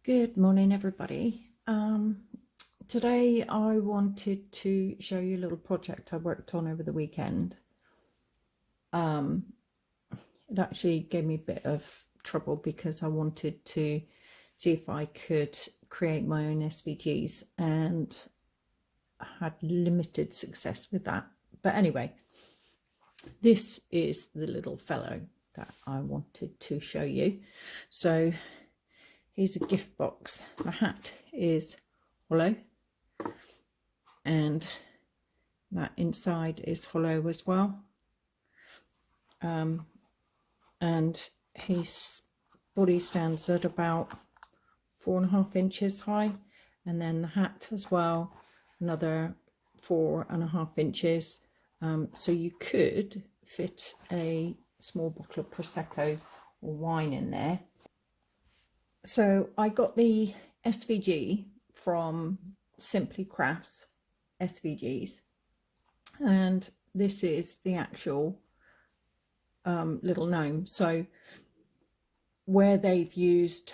Good morning, everybody. Today I wanted to show you a little project I worked on over the weekend. It actually gave me a bit of trouble because I wanted to see if I could create my own SVGs and had limited success with that. But anyway, this is the little fellow that I wanted to show you. So here's a gift box. The hat is hollow and that inside is hollow as well. And his body stands at about 4.5 inches high, and then the hat as well, another 4.5 inches. So you could fit a small bottle of Prosecco or wine in there. So I got the SVG from Simply Crafts SVGs, and this is the actual little gnome. So where they've used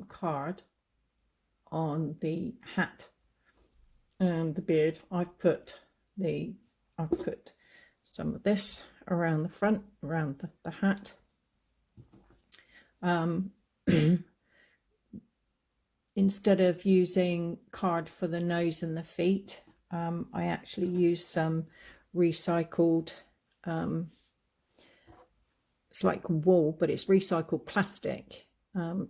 card on the hat and the beard, I've put some of this around the front, around the hat. Instead of using card for the nose and the feet, I actually used some recycled, it's like wool, but it's recycled plastic.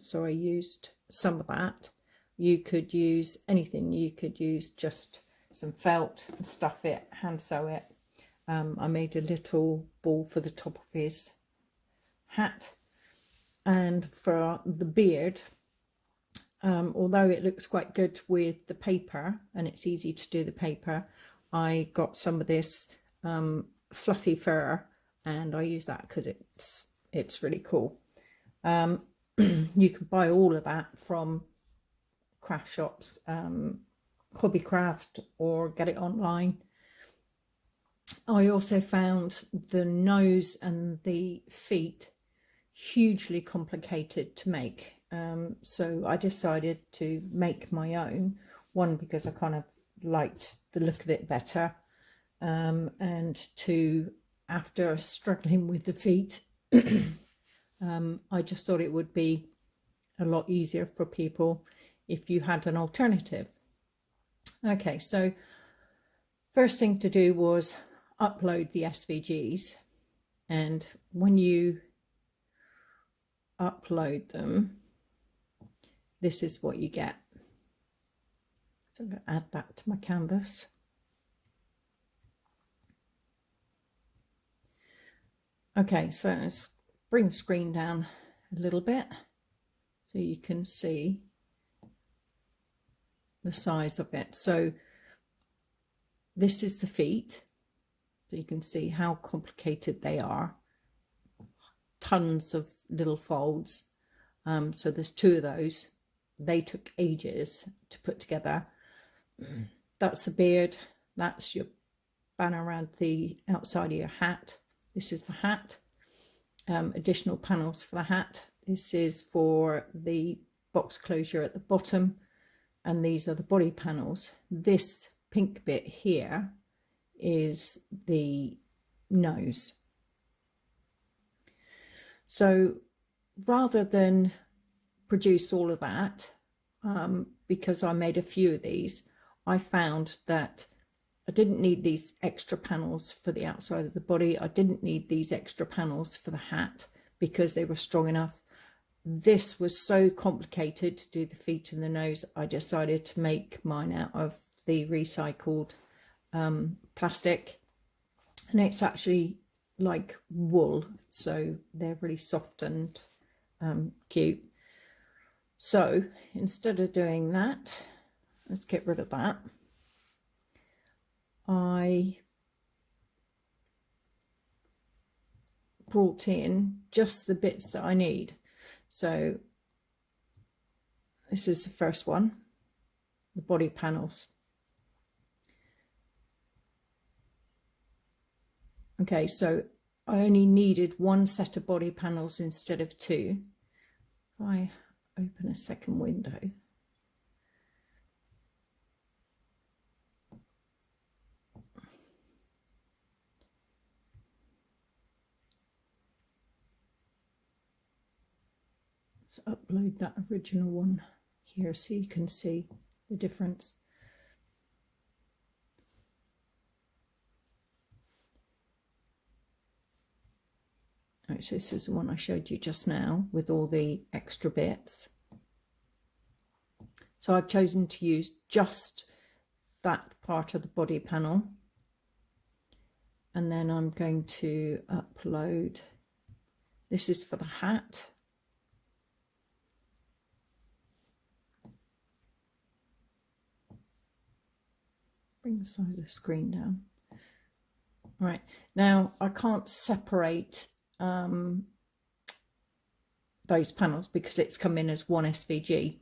So I used some of that. You could use anything. You could use just some felt and stuff it, hand sew it. I made a little ball for the top of his hat. And for the beard, although it looks quite good with the paper and it's easy to do the paper, I got some of this fluffy fur and I use that because it's really cool. You can buy all of that from craft shops, Hobbycraft, or get it online. I also found the nose and the feet hugely complicated to make. So I decided to make my own one because I kind of liked the look of it better, and two, after struggling with the feet, I just thought it would be a lot easier for people if you had an alternative. Okay, so first thing to do was upload the SVGs, and when you upload them, this is what you get. So I'm going to add that to my canvas. Okay, so let's bring the screen down a little bit so you can see the size of it. So this is the feet, so you can see how complicated they are. Tons of little folds. So there's two of those. They took ages to put together. That's the beard. That's your banner around the outside of your hat. This is the hat. Additional panels for the hat. This is for the box closure at the bottom, and these are the body panels. This pink bit here is the nose. So rather than produce all of that, because I made a few of these, I found that I didn't need these extra panels for the outside of the body. I didn't need these extra panels for the hat because they were strong enough. This was so complicated to do the feet and the nose, I decided to make mine out of the recycled plastic, and it's actually like wool, so they're really soft and cute. So instead of doing that, let's get rid of that. I brought in just the bits that I need. So this is the first one, the body panels. Okay, so I only needed one set of body panels instead of two. I open a second window. Let's upload that original one here so you can see the difference. Right, so this is the one I showed you just now with all the extra bits. So I've chosen to use just that part of the body panel, and then I'm going to upload, this is for the hat. Bring the size of the screen down. Right, now I can't separate those panels because it's come in as one SVG.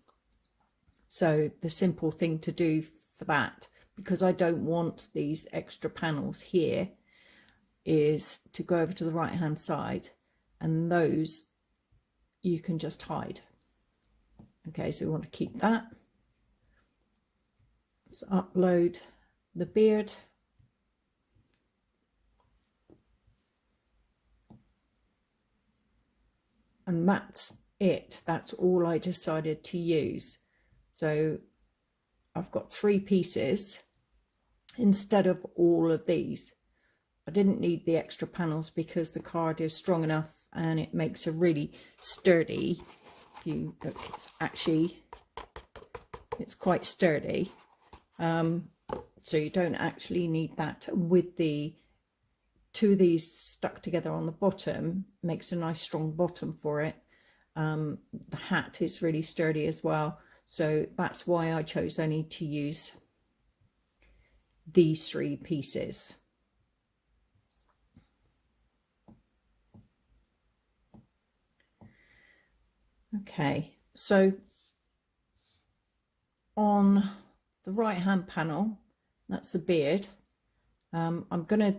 So the simple thing to do for that, because I don't want these extra panels here, is to go over to the right hand side, and those you can just hide. Okay, so we want to keep that. Let's upload the beard. And that's it. That's all I decided to use. So I've got 3 pieces instead of all of these. I didn't need the extra panels because the card is strong enough and it makes a really sturdy, if you look, it's quite sturdy. So you don't actually need that. With the 2 of these stuck together on the bottom, makes a nice strong bottom for it. The hat is really sturdy as well, so that's why I chose only to use these 3 pieces. Okay, so on the right hand panel, that's the beard. I'm going to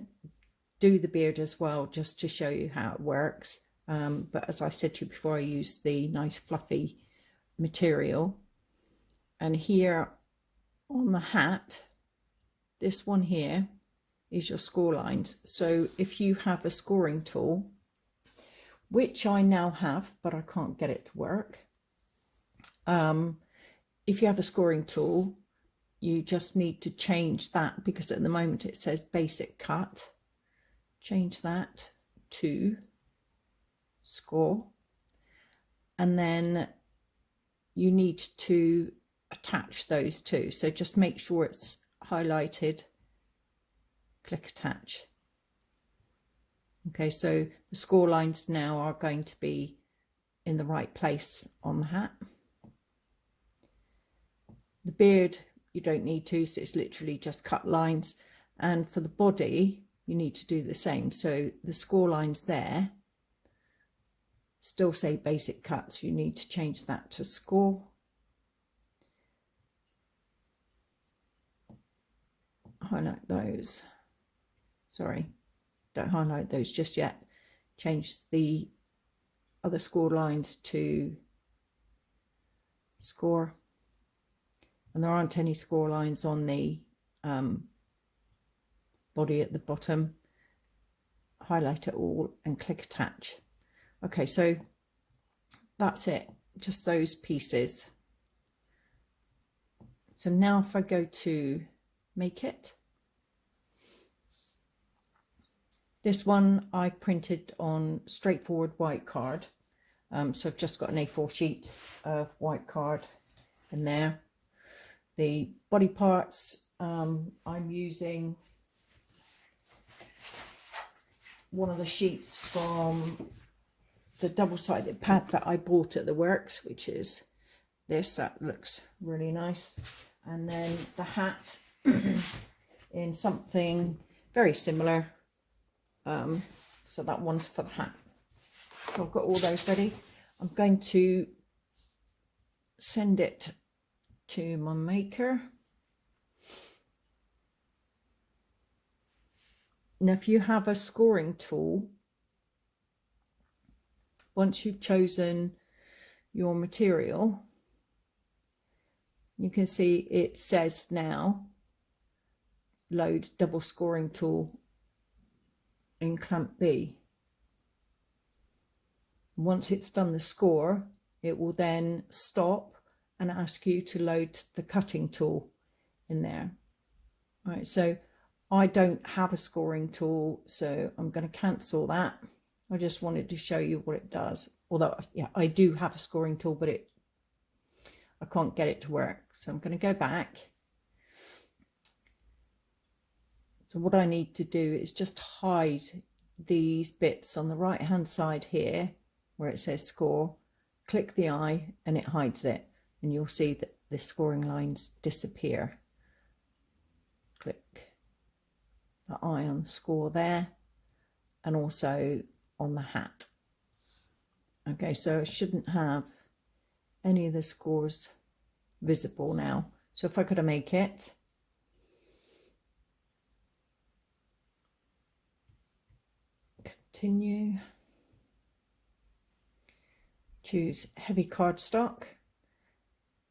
do the beard as well just to show you how it works, but as I said to you before, I use the nice fluffy material. And here on the hat, this one here is your score lines. So if you have a scoring tool, which I now have but I can't get it to work, if you have a scoring tool, you just need to change that, because at the moment it says basic cut. Change that to score, and then you need to attach those 2. So just make sure it's highlighted, click attach. Okay, so the score lines now are going to be in the right place on the hat. The beard, you don't need to, so it's literally just cut lines. And for the body, you need to do the same. So the score lines there still say basic cuts. You need to change that to score. Highlight those. Sorry, don't highlight those just yet. Change the other score lines to score. And there aren't any score lines on the body at the bottom. Highlight it all and click attach. Okay, so that's it, just those pieces. So now if I go to make it, this one I printed on straightforward white card. So I've just got an A4 sheet of white card in there. The body parts, I'm using one of the sheets from the double-sided pad that I bought at the works, which is this. That looks really nice. And then the hat in something very similar. So that one's for the hat. So I've got all those ready. I'm going to send it to my maker. Now, if you have a scoring tool, once you've chosen your material, you can see it says now load double scoring tool in clamp B. Once it's done the score, it will then stop and ask you to load the cutting tool in there. All right, so I don't have a scoring tool, so I'm going to cancel that. I just wanted to show you what it does. Although, yeah, I do have a scoring tool, but I can't get it to work. So I'm going to go back. So what I need to do is just hide these bits on the right hand side here where it says score. Click the eye and it hides it, and you'll see that the scoring lines disappear. Click the eye on score there, and also on the hat. Okay, so I shouldn't have any of the scores visible now. So if I could make it, continue, choose heavy cardstock,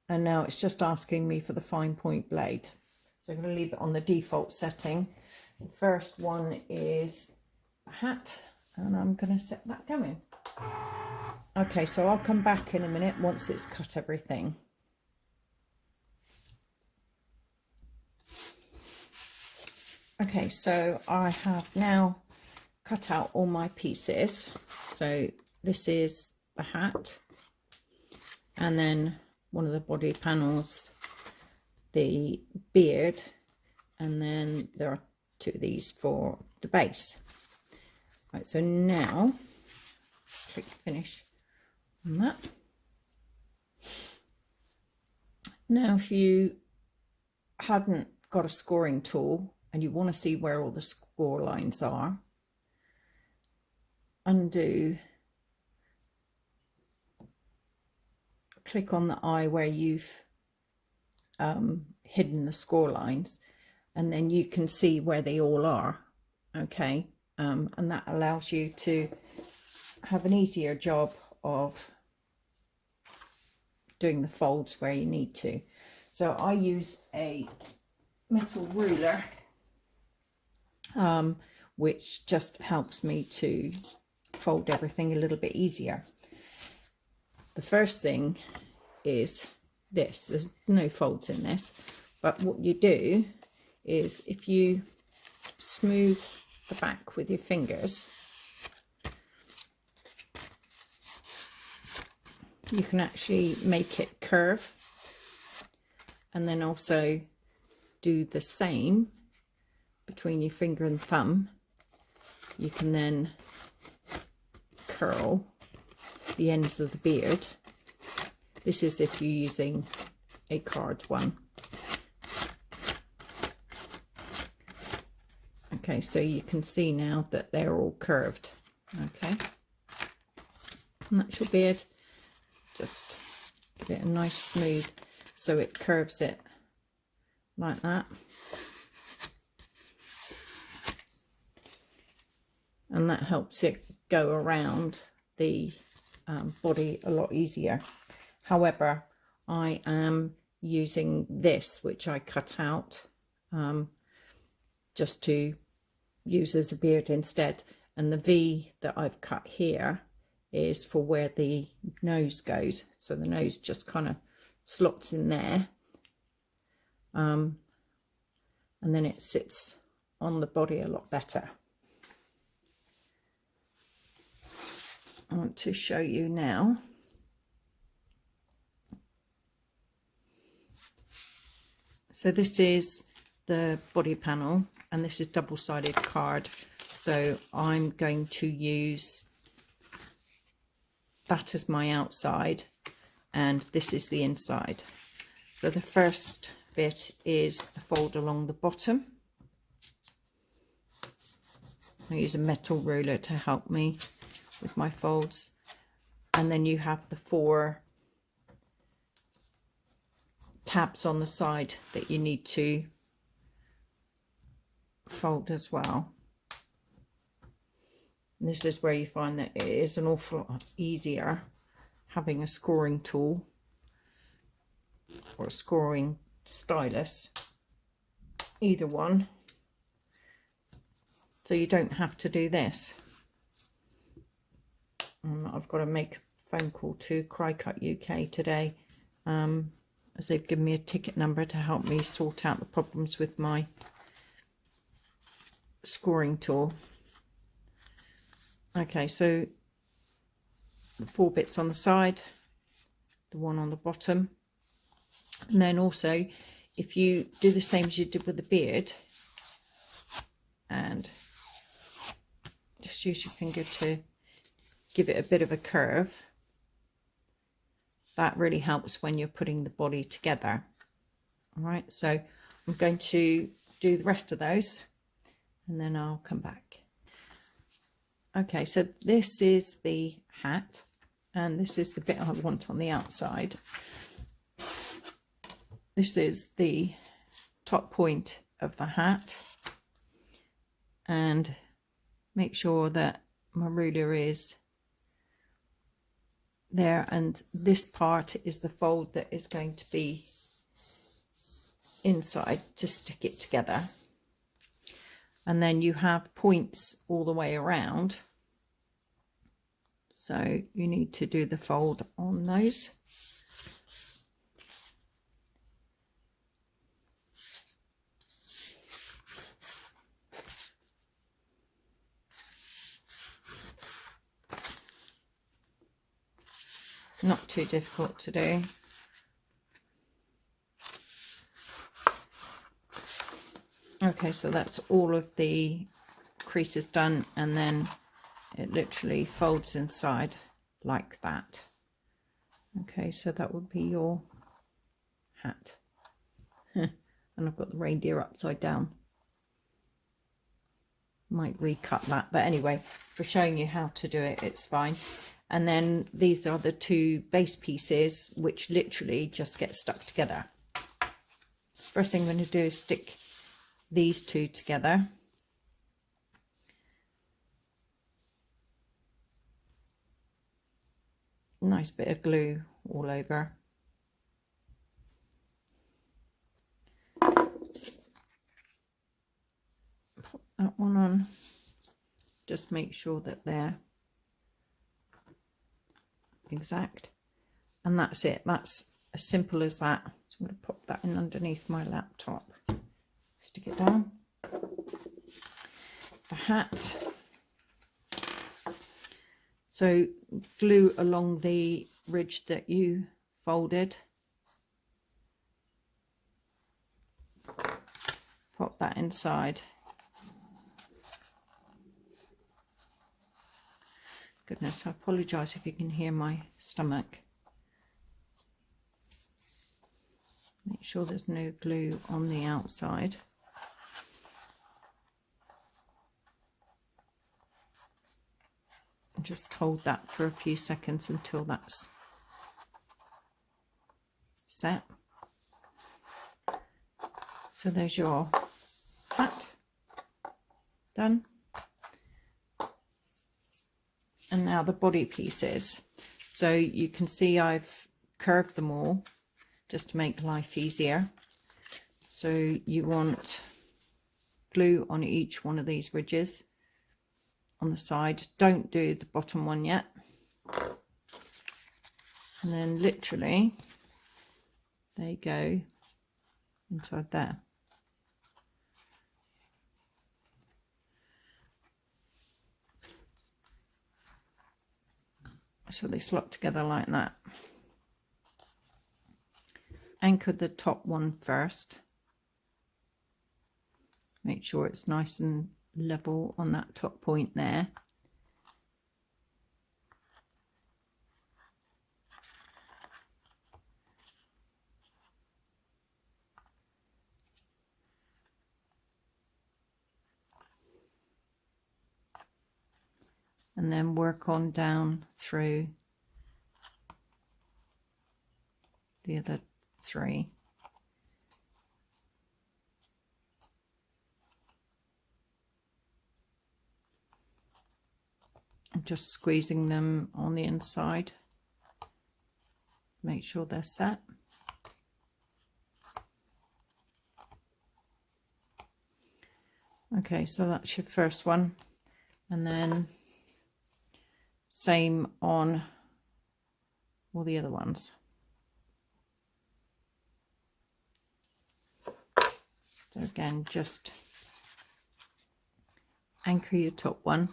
and now it's just asking me for the fine point blade. So I'm going to leave it on the default setting. The first one is a hat, and I'm going to set that going. Okay, so I'll come back in a minute once it's cut everything. Okay, so I have now cut out all my pieces. So this is the hat, and then one of the body panels, the beard, and then there are two of these for the base. Right, so now click finish on that. Now if you hadn't got a scoring tool and you want to see where all the score lines are, undo, click on the eye where you've hidden the score lines, and then you can see where they all are. Okay, and that allows you to have an easier job of doing the folds where you need to. So I use a metal ruler, which just helps me to fold everything a little bit easier. The first thing is this. There's no folds in this, but what you do is if you smooth the back with your fingers, you can actually make it curve, and then also do the same between your finger and thumb. You can then curl the ends of the beard. This is if you're using a card one. Okay, so you can see now that they're all curved. Okay, and that's your beard. Just give it a nice smooth so it curves it like that. And that helps it go around the body a lot easier. However, I am using this, which I cut out just to use as a beard instead. And the V that I've cut here is for where the nose goes. So the nose just kind of slots in there. And then it sits on the body a lot better. I want to show you now. So this is the body panel, and this is double-sided card. So I'm going to use that as my outside, and this is the inside. So the first bit is the fold along the bottom. I use a metal ruler to help me with my folds, and then you have the 4 tabs on the side that you need to fold as well. And this is where you find that it is an awful lot easier having a scoring tool or a scoring stylus, either one, so you don't have to do this. I've got to make a phone call to Cricut UK today, as they've given me a ticket number to help me sort out the problems with my scoring tool. Okay, so the 4 bits on the side, the one on the bottom, and then also if you do the same as you did with the beard and just use your finger to give it a bit of a curve, that really helps when you're putting the body together. All right, so I'm going to do the rest of those and then I'll come back. Okay, so this is the hat and this is the bit I want on the outside. This is the top point of the hat, and make sure that my ruler is there, and this part is the fold that is going to be inside to stick it together. And then you have points all the way around, so you need to do the fold on those. Not too difficult to do. Okay, so that's all of the creases done, and then it literally folds inside like that. Okay, so that would be your hat. And I've got the reindeer upside down. Might recut that, but anyway, for showing you how to do it, it's fine. And then these are the 2 base pieces which literally just get stuck together. First thing I'm going to do is stick these 2 together. Nice bit of glue all over. Put that one on. Just make sure that they're exact, and that's it. That's as simple as that. So I'm going to pop that in underneath my laptop, stick it down. The hat, so glue along the ridge that you folded, pop that inside. Goodness, I apologise if you can hear my stomach. Make sure there's no glue on the outside. And just hold that for a few seconds until that's set. So there's your hat done. And now the body pieces. So you can see I've curved them all just to make life easier. So you want glue on each one of these ridges on the side. Don't do the bottom one yet. And then literally they go inside there. So they slot together like that. Anchor the top one first. Make sure it's nice and level on that top point there. And then work on down through the other 3. I'm just squeezing them on the inside. make sure they're set. Okay, so that's your first one, and then same on all the other ones. So again, just anchor your top one,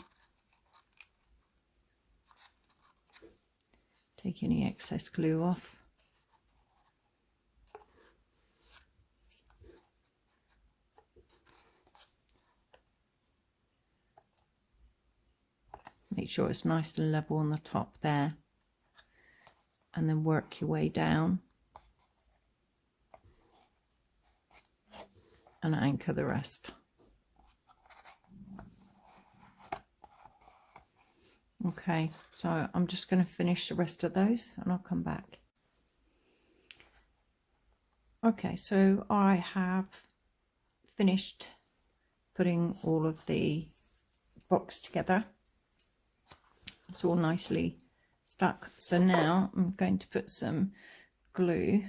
take any excess glue off, make sure it's nice and level on the top there, and then work your way down and anchor the rest. Okay, so I'm just going to finish the rest of those and I'll come back. Okay, so I have finished putting all of the box together. It's all nicely stuck. So now I'm going to put some glue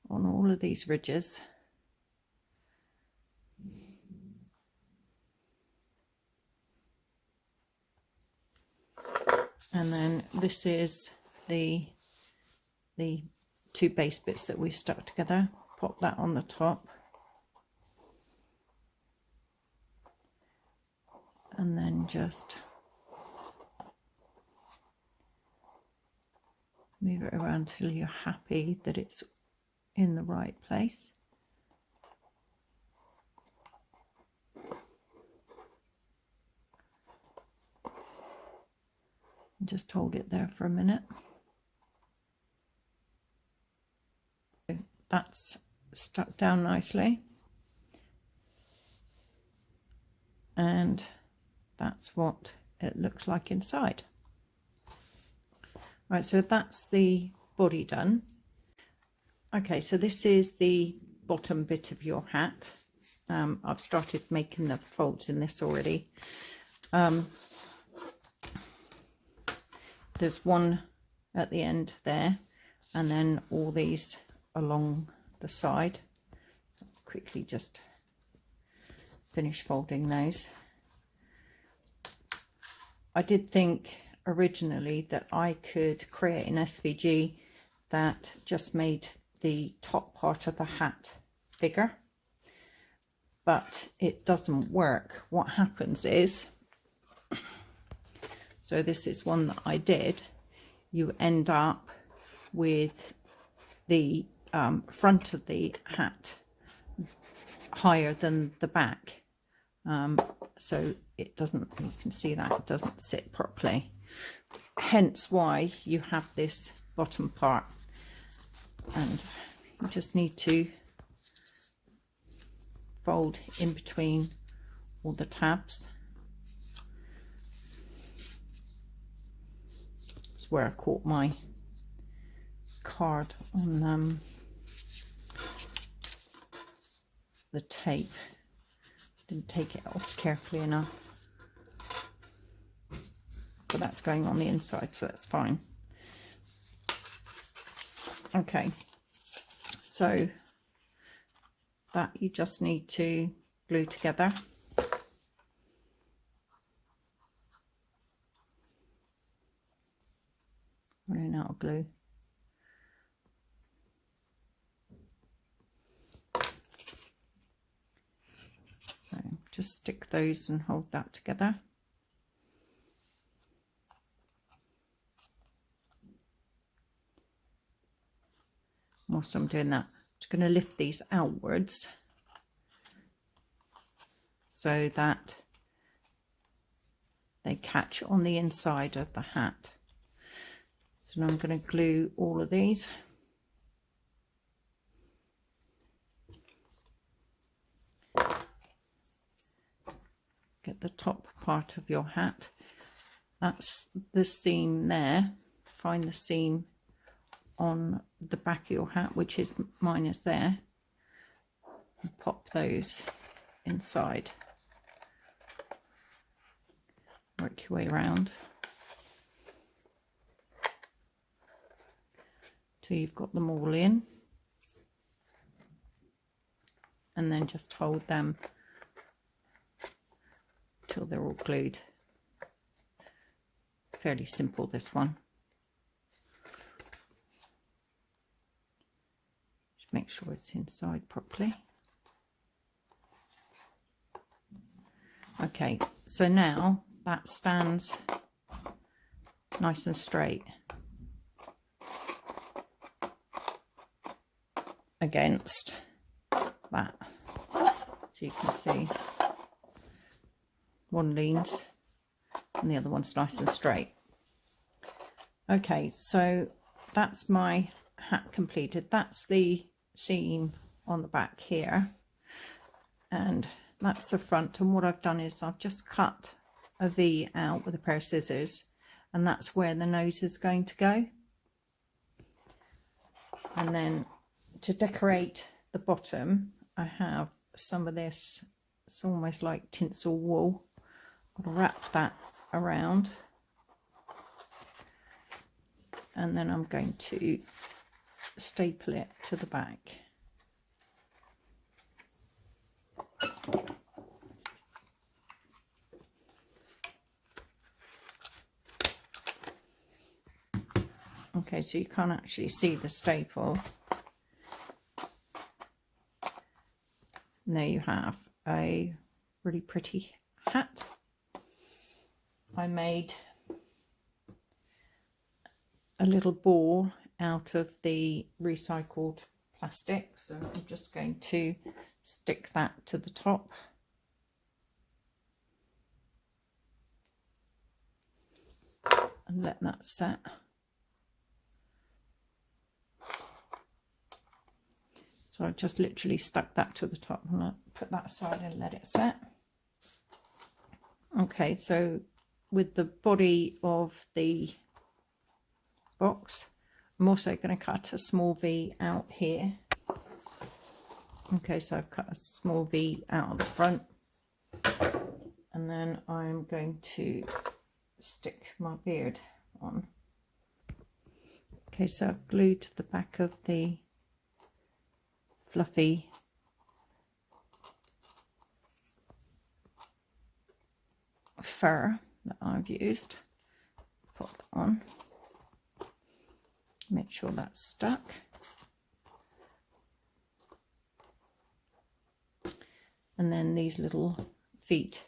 on all of these ridges. And then this is the two base bits that we stuck together. Pop that on the top. And then just move it around till you're happy that it's in the right place. Just hold it there for a minute. That's stuck down nicely, and that's what it looks like inside. Right, so that's the body done. Okay, so this is the bottom bit of your hat. I've started making the folds in this already. There's one at the end there, and then all these along the side. Let's quickly just finish folding those. I did think originally that I could create an SVG that just made the top part of the hat bigger, but it doesn't work. What happens is, so this is one that I did, you end up with the front of the hat higher than the back, so it doesn't, you can see that it doesn't sit properly, hence why you have this bottom part, and you just need to fold in between all the tabs. That's where I caught my card on the tape. Didn't take it off carefully enough, but that's going on the inside, so that's fine. Okay, so that you just need to glue together. Running out of glue. So just stick those and hold that together. Whilst I'm doing that, I'm just going to lift these outwards so that they catch on the inside of the hat. So now I'm going to glue all of these. Get the top part of your hat. That's the seam there. Find the seam on the back of your hat, which is mine is there, and pop those inside. Work your way around. So you've got them all in, and then just hold them till they're all glued. Fairly simple, this one. Just make sure it's inside properly. Okay, so now that stands nice and straight against that. So you can see one leans and the other one's nice and straight. Okay, so that's my hat completed. That's the seam on the back here, and that's the front. And what I've done is I've just cut a V out with a pair of scissors, and that's where the nose is going to go. And then to decorate the bottom, I have some of this, it's almost like tinsel wool. I'll wrap that around, and then I'm going to staple it to the back. Okay, so you can't actually see the staple. And there you have a really pretty hat. I made a little ball out of the recycled plastic, so I'm just going to stick that to the top. And let that set. So I've just literally stuck that to the top, and I'll put that aside and let it set. Okay, so with the body of the box, I'm also going to cut a small V out here. Okay, so I've cut a small V out of the front, and then I'm going to stick my beard on. Okay, so I've glued the back of the fluffy fur that I've used. Put that on. Make sure that's stuck. And then these little feet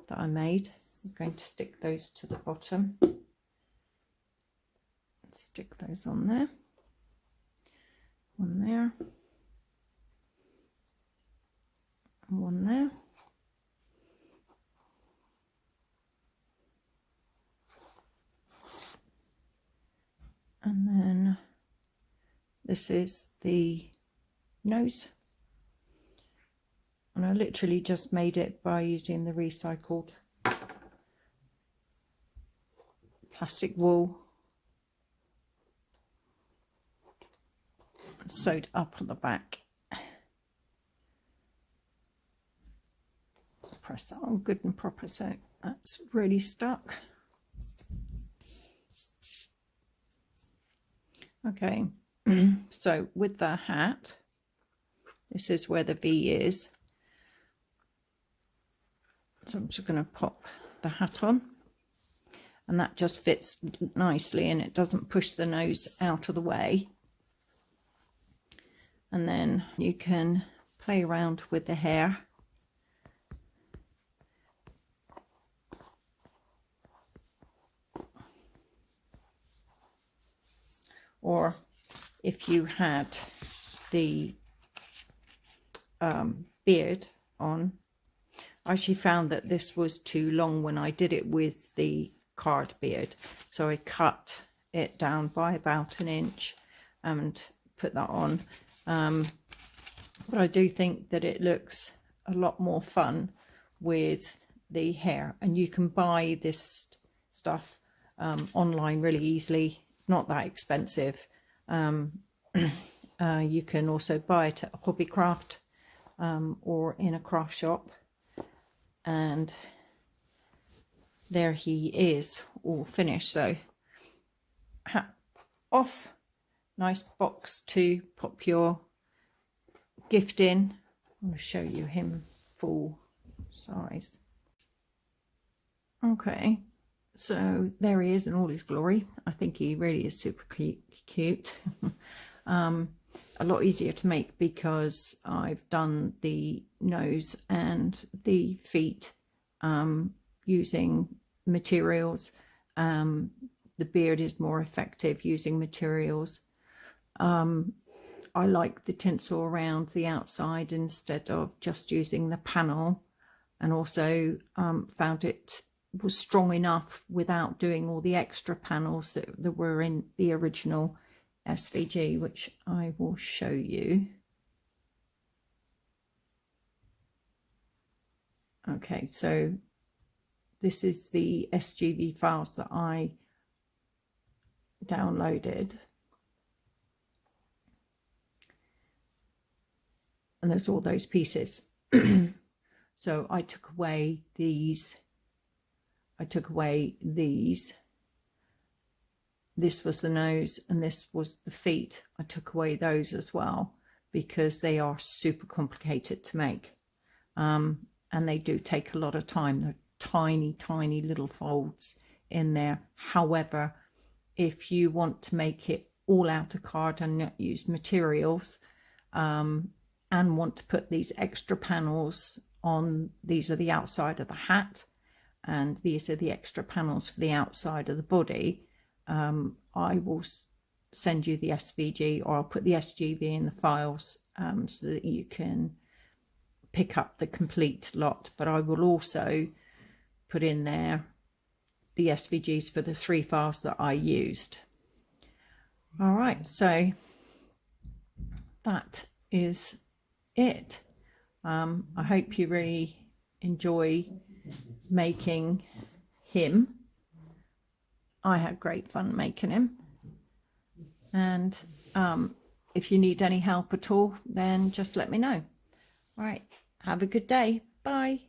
that I made, I'm going to stick those to the bottom. Stick those on there. One there. One there. And then this is the nose. And I literally just made it by using the recycled plastic wool. Sewed up on the back. Press that on good and proper so that's really stuck. Okay, so with the hat, this is where the V is. So I'm just going to pop the hat on, and that just fits nicely and it doesn't push the nose out of the way. And then you can play around with the hair. Or if you had the beard on, I actually found that this was too long when I did it with the card beard. So I cut it down by about 1 inch and put that on. But I do think that it looks a lot more fun with the hair. And you can buy this stuff online really easily. It's not that expensive. You can also buy it at a hobby craft or in a craft shop. And there he is, all finished. So hat off, nice box to pop your gift in. I'm going to show you him full size. Okay, so there he is in all his glory. I think he really is super cute. A lot easier to make because I've done the nose and the feet using materials. The beard is more effective using materials. I like the tinsel around the outside instead of just using the panel, and also found it was strong enough without doing all the extra panels that were in the original SVG, which I will show you. Okay, so this is the SGV files that I downloaded, and there's all those pieces. So I took away these. This was the nose and this was the feet. I took away those as well because they are super complicated to make, and they do take a lot of time. They're tiny little folds in there. However, if you want to make it all out of card and not use materials, and want to put these extra panels on, these are the outside of the hat and these are the extra panels for the outside of the body, I will send you the SVG, or I'll put the SGV in the files so that you can pick up the complete lot. But I will also put in there the SVGs for the 3 files that I used. All right, so that is it. I hope you really enjoy making him. I had great fun making him, and if you need any help at all, then just let me know. All right, have a good day. Bye.